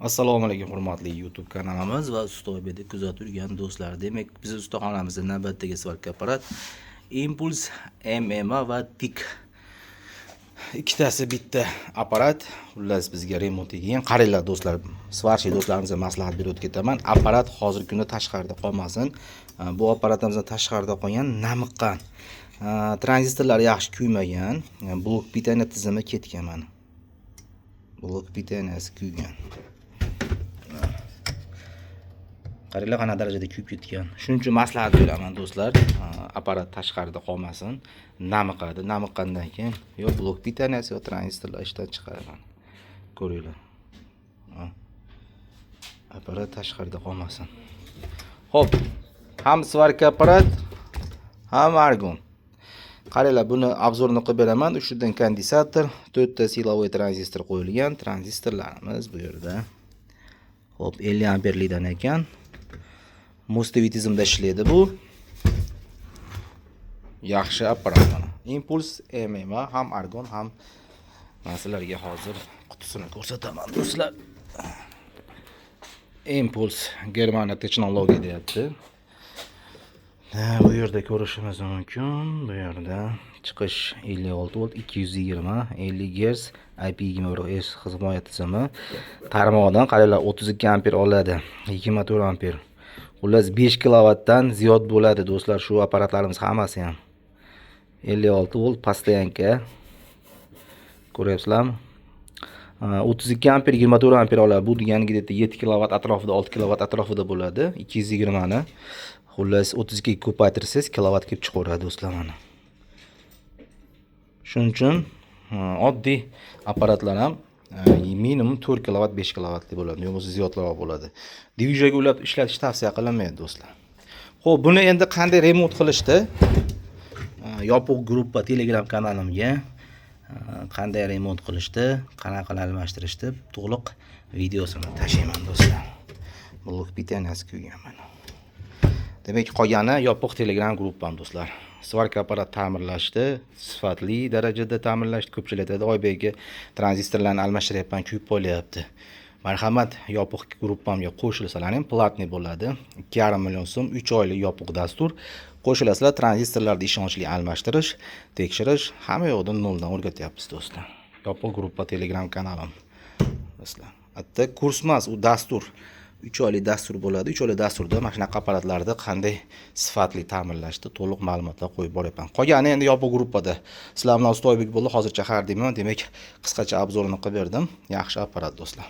Assalomu alaykum hurmatli YouTube kanalimiz va Ustoybekni kuzatib yurgan do'stlar. Demak, biz ustaxonamizda navbatdagi svarka apparat Impulse MMA va TIK ikkitasi bitta apparat. Xullas bizga remont degan. Qaranglar do'stlar, svarchi do'stlarimizga maslahat berib ketaman. Apparat hozirgi kunda tashqarida qolmasin. Bu apparatimizni tashqarida qolgan namiqqan. Tranzistorlar yaxshi kuymagan. Blok pitaniya tizimi ketgan mana. Blok pitaniyasi kuygan. Qaranglar qana darajada kuyib ketgan. Shuning uchun maslahat beraman do'stlar, apparat tashqarida qolmasin, namiqadi. Namiqqandan keyin yo blok pitaniyasi yo tranzistorlar ishdan chiqadi. Ko'ringlar. Apparat tashqarida qolmasin. Xo'p, ham svarka apparat, ham argon. Qaranglar, buni obzorini qilib beraman. Uchidan kondensator, 4 ta silovoy tranzistor qo'yilgan. Tranzistorlarimiz bu yerda. Xo'p, 50 amperlikdan ekan. Mostoviy tizimda ishlaydi bu. Yaxshi apparat mana. Impulse MMA ham argon ham sizlarga hozir qutisini ko'rsataman do'stlar. Impulse Germaniya texnologiya deyapti. Bu yerda ko'rishimiz mumkin. Bu yerda chiqish 56 volt 220 50 Hz IP24S himoya tizimi. Tarmog'idan qaranglar 32 amper oladi. 24 amper. Xullas 5 kilovatdan ziyod bo'ladi do'stlar, shu apparatlarimiz hammasi ham. 56 volt pastayanka. Ko'ryapsizlarmi? 32 amper 24 amper oladi. Bu deganiga 7 kilovat atrofida, 6 kilovat atrofida bo'ladi. 220 ni. Xullas 32 ko'paytirsangiz kilovat kelib chiqaveradi do'stlar mana. Shuning uchun oddiy apparatlar ham minimum 4 kilovat 5 kilovatli bo'ladi. Yo'qsa ziyodroq bo'ladi. Divijoga ulab ishlatish tavsiya qilinmaydi do'stlar. Xo'p, buni endi qanday remont qilishdi? Yopiq gruppa Telegram kanalimga qanday remont qilishdi, qanaqa almashtirishdi, to'liq videosini tashlayman do'stlar. Blok pitaniyasi kuygan mana. Demak, qolgani yopiq Telegram gruppam do'stlar. Svarka apparat ta'mirlashdi, sifatli darajada ta'mirlashdi. Ko'pchilik aytadi, Oybekga tranzistorlarni almashtiryapman, kuyib qolyapti. Marhamat, yopiq gruppamga qo'shilsalaring platniy bo'ladi. 2,5 million so'm 3 oylik yopiq dastur. Qo'shilasizlar, tranzistorlarni ishonchli almashtirish, tekshirish, hamma yo'qdan noldan o'rgatyapmiz do'stlar. Yopiq gruppa Telegram kanalim. Do'stlar, hatto kurs emas, u dastur. 3 oylik dastur bo'ladi. 3 oylik dasturda mana shunaqa apparatlarni qanday sifatli ta'mirlashdi, to'liq ma'lumotlar qo'yib boryapman. Qolgani endi yopiq gruppada. Sizlar bilan Ustoybek bo'ldi, hozircha xabar deyman. Demak, qisqacha obzorini qilib berdim. Yaxshi apparat do'stlar.